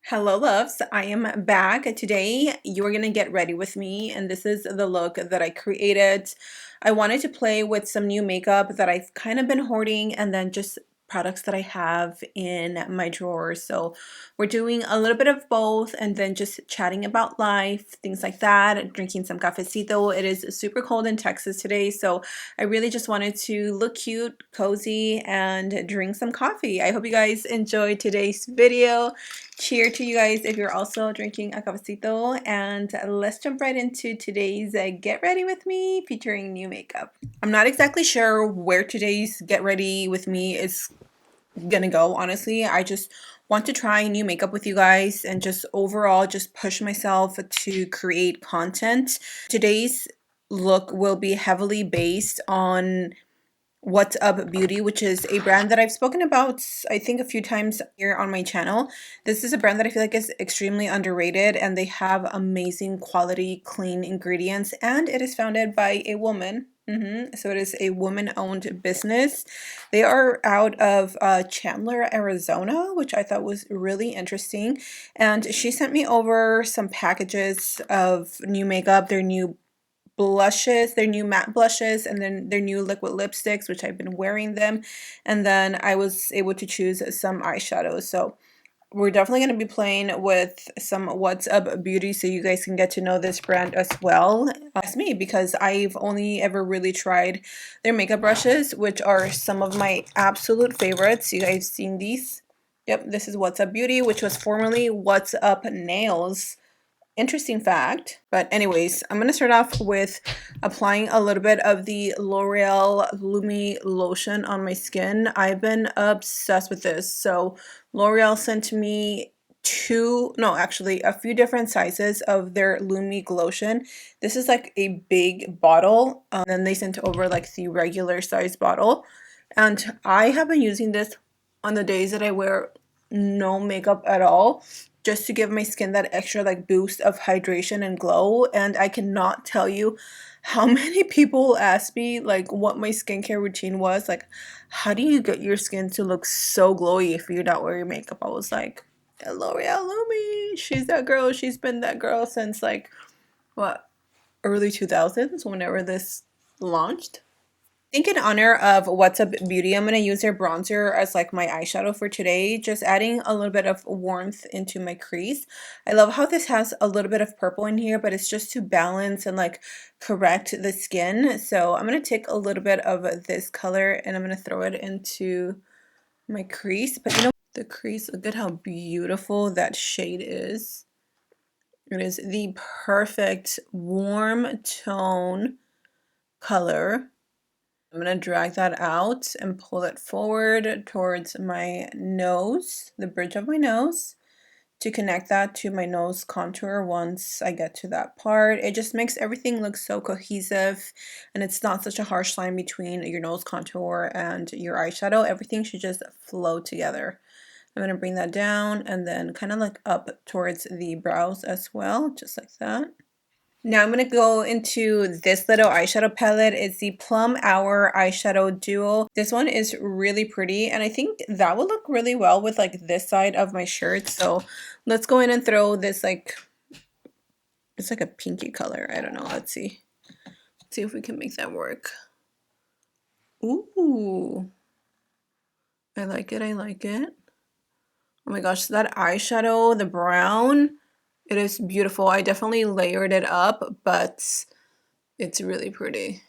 Hello loves, I am back. Today you're gonna get ready with me and this is the look that I created. I wanted to play with some new makeup that I've kind of been hoarding and then just products that I have in my drawers. So we're doing a little bit of both and then just chatting about life, things like that, drinking some cafecito. It is super cold in Texas today, so I really just wanted to look cute, cozy, and drink some coffee. I hope you guys enjoyed today's video. Cheer to you guys if you're also drinking a cafecito, and let's jump right into today's get ready with me featuring new makeup. I'm not exactly sure where today's get ready with me is gonna go, honestly. I just want to try new makeup with you guys and just overall just push myself to create content. Today's look will be heavily based on What's Up Beauty, which is a brand that I've spoken about, I think, a few times here on my channel. This is a brand that I feel like is extremely underrated, and they have amazing quality, clean ingredients, and it is founded by a woman. So it is a woman-owned business. They are out of Chandler, Arizona, which I thought was really interesting. And she sent me over some packages of new makeup, their new blushes, their new matte blushes, and then their new liquid lipsticks, which I've been wearing them. And then I was able to choose some eyeshadows. So we're definitely going to be playing with some What's Up Beauty so you guys can get to know this brand as well as me, because I've only ever really tried their makeup brushes, which are some of my absolute favorites. You guys seen these? Yep, this is What's Up Beauty, which was formerly What's Up Nails. Interesting fact. But anyways, I'm going to start off with applying a little bit of the L'Oreal Lumi lotion on my skin. I've been obsessed with this. So L'Oreal sent me a few different sizes of their Lumi lotion. This is like a big bottle. Then they sent over like the regular size bottle. And I have been using this on the days that I wear no makeup at all, just to give my skin that extra like boost of hydration and glow. And I cannot tell you how many people ask me like what my skincare routine was. Like, how do you get your skin to look so glowy if you're not wearing makeup? I was like, L'Oreal Lumi, she's that girl. She's been that girl since like what, early 2000s, whenever this launched. I think in honor of What's Up Beauty, I'm going to use their bronzer as like my eyeshadow for today, just adding a little bit of warmth into my crease. I love how this has a little bit of purple in here, but it's just to balance and like correct the skin. So I'm going to take a little bit of this color and I'm going to throw it into my crease. But you know, the crease, look at how beautiful that shade is. It is the perfect warm tone color. I'm going to drag that out and pull it forward towards my nose, the bridge of my nose, to connect that to my nose contour once I get to that part. It just makes everything look so cohesive, and it's not such a harsh line between your nose contour and your eyeshadow. Everything should just flow together. I'm going to bring that down and then kind of like up towards the brows as well, just like that. Now I'm going to go into this little eyeshadow palette. It's the Plum Hour Eyeshadow Duo. This one is really pretty, and I think that will look really well with like this side of my shirt. So let's go in and throw this like, it's like a pinky color. I don't know. Let's see. Let's see if we can make that work. Ooh. I like it. I like it. Oh my gosh, that eyeshadow, the brown, it is beautiful. I definitely layered it up, but it's really pretty.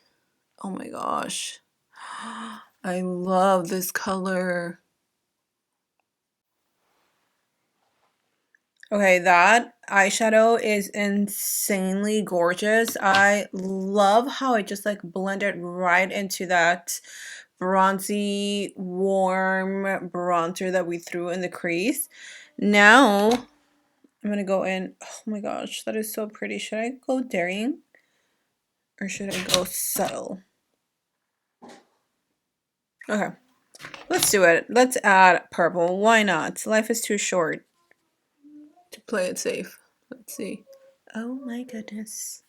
Oh my gosh. I love this color. Okay, that eyeshadow is insanely gorgeous. I love how it just like blended right into that bronzy, warm bronzer that we threw in the crease. Now, I'm gonna go in. Oh my gosh, that is so pretty. Should I go daring or should I go subtle? Okay, let's do it. Let's add purple. Why not? Life is too short to play it safe. Let's see. Oh my goodness.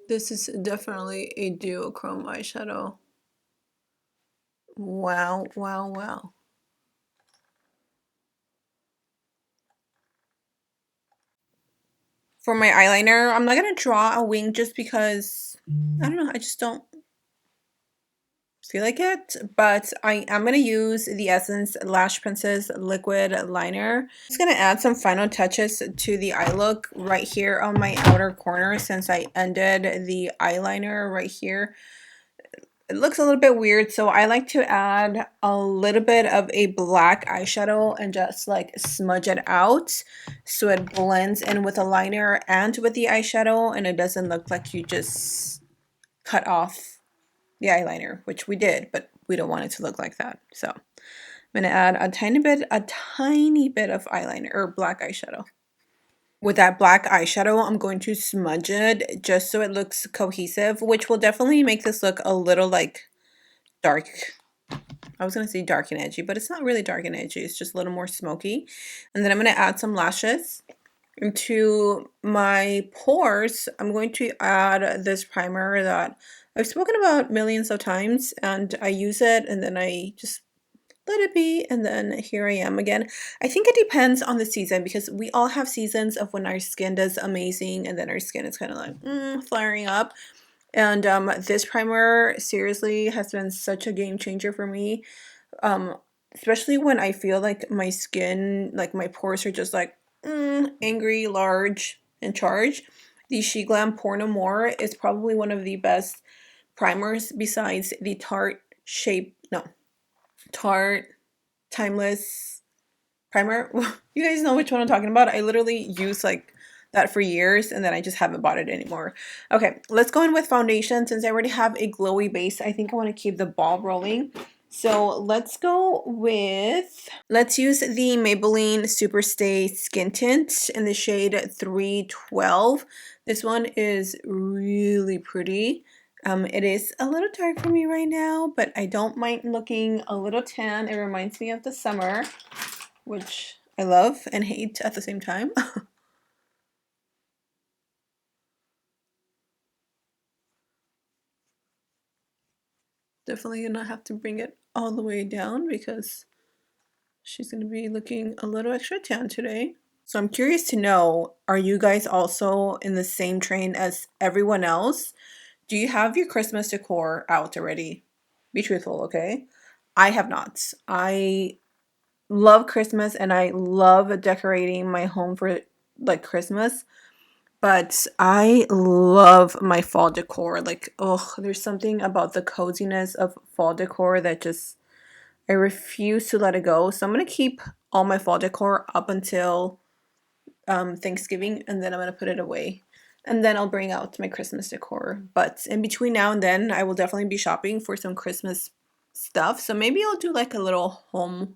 This is definitely a duochrome eyeshadow. Wow, wow, wow. For my eyeliner, I'm not going to draw a wing just because, I don't know, I just don't feel like it, but I am going to use the Essence Lash Princess Liquid Liner. I'm just going to add some final touches to the eye look right here on my outer corner since I ended the eyeliner right here. It looks a little bit weird, so I like to add a little bit of a black eyeshadow and just like smudge it out so it blends in with the liner and with the eyeshadow and it doesn't look like you just cut off the eyeliner, which we did, but we don't want it to look like that. So I'm gonna add a tiny bit of eyeliner or black eyeshadow. With that black eyeshadow, I'm going to smudge it just so it looks cohesive, which will definitely make this look a little like dark. I was going to say dark and edgy, but it's not really dark and edgy. It's just a little more smoky. And then I'm going to add some lashes. Into my pores, I'm going to add this primer that I've spoken about millions of times, and I use it and then I just let it be, and then here I am again. I think it depends on the season because we all have seasons of when our skin does amazing and then our skin is kind of like flaring up. And this primer seriously has been such a game changer for me, especially when I feel like my skin, like my pores are just like angry, large, and charged. The She Glam Pour No More is probably one of the best primers besides the Tarte Timeless primer. You guys know which one I'm talking about. I literally use like that for years and then I just haven't bought it anymore. Okay, let's go in with foundation. Since I already have a glowy base, I think I want to keep the ball rolling. So let's use the Maybelline Superstay Skin Tint in the shade 312. This one is really pretty. It is a little dark for me right now, but I don't mind looking a little tan. It reminds me of the summer, which I love and hate at the same time. Definitely gonna have to bring it all the way down because she's gonna be looking a little extra tan today. So I'm curious to know, are you guys also in the same train as everyone else? Do you have your Christmas decor out already? Be truthful, okay? I have not. I love Christmas and I love decorating my home for like Christmas, but I love my fall decor. Like, oh, there's something about the coziness of fall decor that just I refuse to let it go. So I'm gonna keep all my fall decor up until Thanksgiving, and then I'm gonna put it away. And then I'll bring out my Christmas decor. But in between now and then, I will definitely be shopping for some Christmas stuff. So maybe I'll do like a little home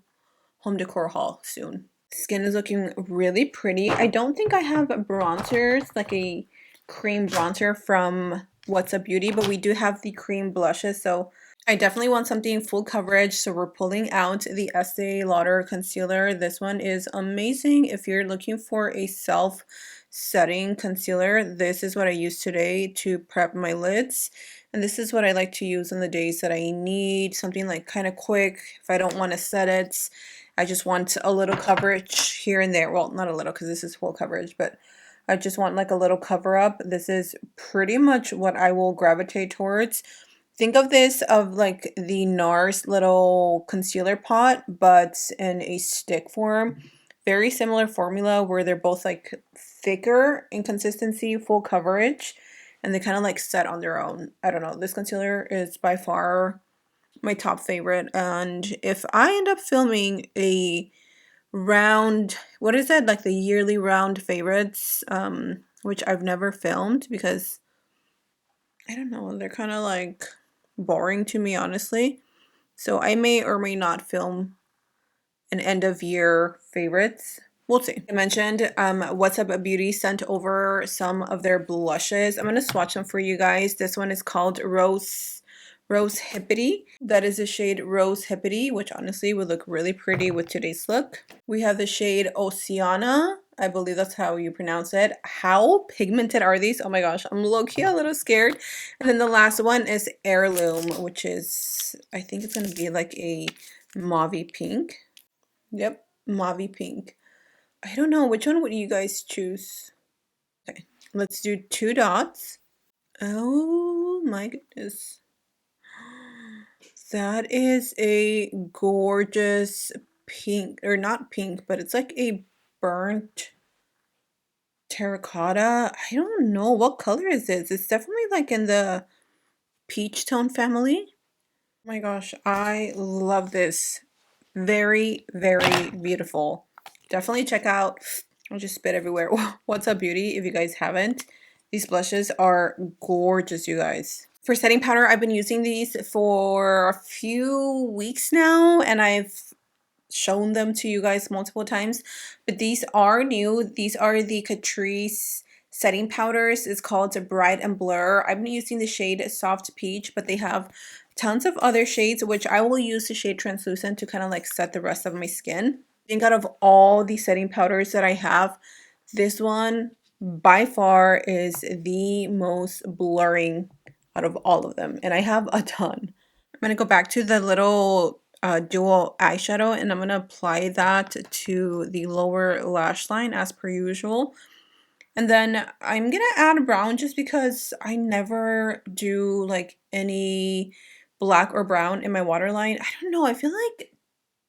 decor haul soon. Skin is looking really pretty. I don't think I have bronzers, like a cream bronzer from What's Up Beauty, but we do have the cream blushes. So I definitely want something full coverage, so we're pulling out the Estee Lauder Concealer. This one is amazing. If you're looking for a self-setting concealer, this is what I use today to prep my lids. And this is what I like to use on the days that I need something like kind of quick. If I don't want to set it, I just want a little coverage here and there. Well, not a little because this is full coverage, but I just want like a little cover up. This is pretty much what I will gravitate towards. Think of this of like the NARS little concealer pot, but in a stick form. Very similar formula where they're both like thicker in consistency, full coverage, and they kind of like set on their own. I don't know. This concealer is by far my top favorite. And if I end up filming a round, what is that? Like the yearly round favorites, which I've never filmed because I don't know, they're kind of like boring to me, honestly. So I may or may not film an end of year favorites. We'll see. I mentioned What's Up Beauty sent over some of their blushes. I'm going to swatch them for you guys. This one is called Rose Hippity. That is the shade Rose Hippity, which honestly would look really pretty with today's look. We have the shade Oceana. I believe that's how you pronounce it. How pigmented are these? Oh my gosh, I'm low-key a little scared. And then the last one is Heirloom, which is, I think it's going to be like a mauvey pink. Yep, mauvey pink. I don't know. Which one would you guys choose? Okay, Let's do 2 dots. Oh my goodness. That is a gorgeous pink, or not pink, but it's like a burnt terracotta. I don't know what color is this. It's definitely like in the peach tone family. Oh my gosh, I love this. Very, very beautiful. Definitely check out, I'll just spit everywhere. What's Up Beauty if you guys haven't. These blushes are gorgeous, you guys. For setting powder, I've been using these for a few weeks now, and I've shown them to you guys multiple times, but these are new. These are the Catrice setting powders. It's called Bright and Blur. I've been using the shade Soft Peach, but they have tons of other shades, which I will use the shade Translucent to kind of like set the rest of my skin. I think out of all the setting powders that I have, this one by far is the most blurring out of all of them, and I have a ton. I'm going to go back to the little dual eyeshadow, and I'm going to apply that to the lower lash line as per usual. And then I'm going to add brown just because I never do like any black or brown in my waterline. I don't know. I feel like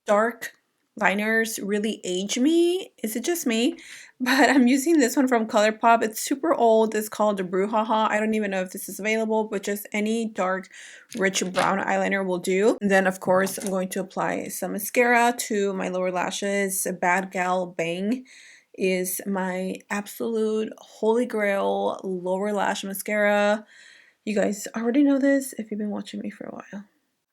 dark liners really age me. Is it just me? But I'm using this one from ColourPop. It's super old. It's called Brouhaha. I don't even know if this is available, but just any dark, rich brown eyeliner will do. And then, of course, I'm going to apply some mascara to my lower lashes. Bad Gal Bang is my absolute holy grail lower lash mascara. You guys already know this if you've been watching me for a while.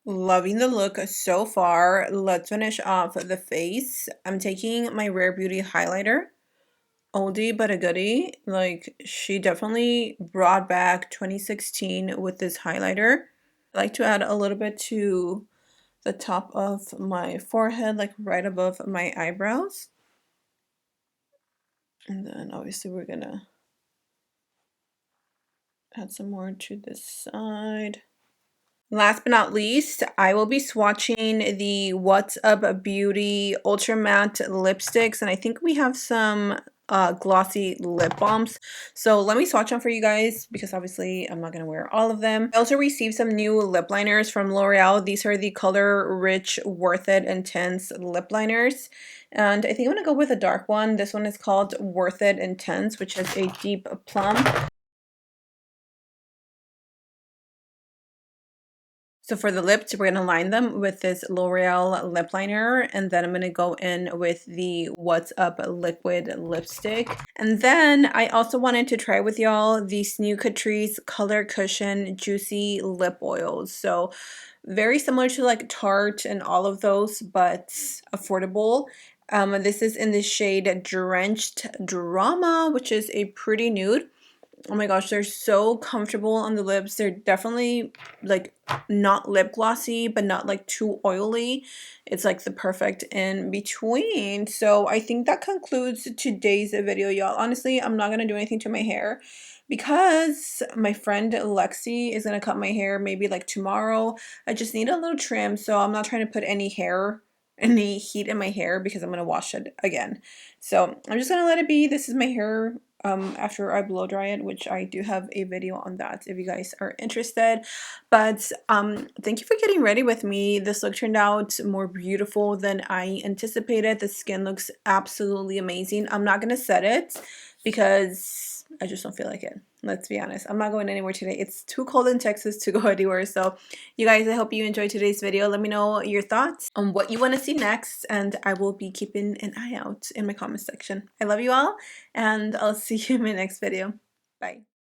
Loving the look so far. Let's finish off the face. I'm taking my Rare Beauty highlighter. Oldie but a goodie. Like, she definitely brought back 2016 with this highlighter. I like to add a little bit to the top of my forehead, like right above my eyebrows. And then obviously we're gonna add some more to this side. Last but not least, I will be swatching the What's Up Beauty Ultra Matte lipsticks, and I think we have some glossy lip balms. So let me swatch them for you guys because obviously I'm not going to wear all of them. I also received some new lip liners from L'Oreal. These are the Color Rich Worth It Intense lip liners. And I think I'm going to go with a dark one. This one is called Worth It Intense, which is a deep plum. So for the lips, we're going to line them with this L'Oreal lip liner, and then I'm going to go in with the What's Up liquid lipstick. And then I also wanted to try with y'all these new Catrice Color Cushion Juicy Lip Oils. So very similar to like Tarte and all of those, but affordable. This is in the shade Drenched Drama, which is a pretty nude. Oh my gosh, they're so comfortable on the lips. They're definitely like not lip glossy, but not like too oily. It's like the perfect in between. So I think that concludes today's video, y'all. Honestly, I'm not going to do anything to my hair because my friend Lexi is going to cut my hair maybe like tomorrow. I just need a little trim, so I'm not trying to put any heat in my hair because I'm going to wash it again. So I'm just going to let it be. This is my hair after I blow dry it, which I do have a video on that if you guys are interested. But thank you for getting ready with me. This look turned out more beautiful than I anticipated. The skin looks absolutely amazing. I'm not gonna set it because I just don't feel like it. Let's be honest. I'm not going anywhere today. It's too cold in Texas to go anywhere. So you guys, I hope you enjoyed today's video. Let me know your thoughts on what you want to see next, and I will be keeping an eye out in my comment section. I love you all, and I'll see you in my next video. Bye.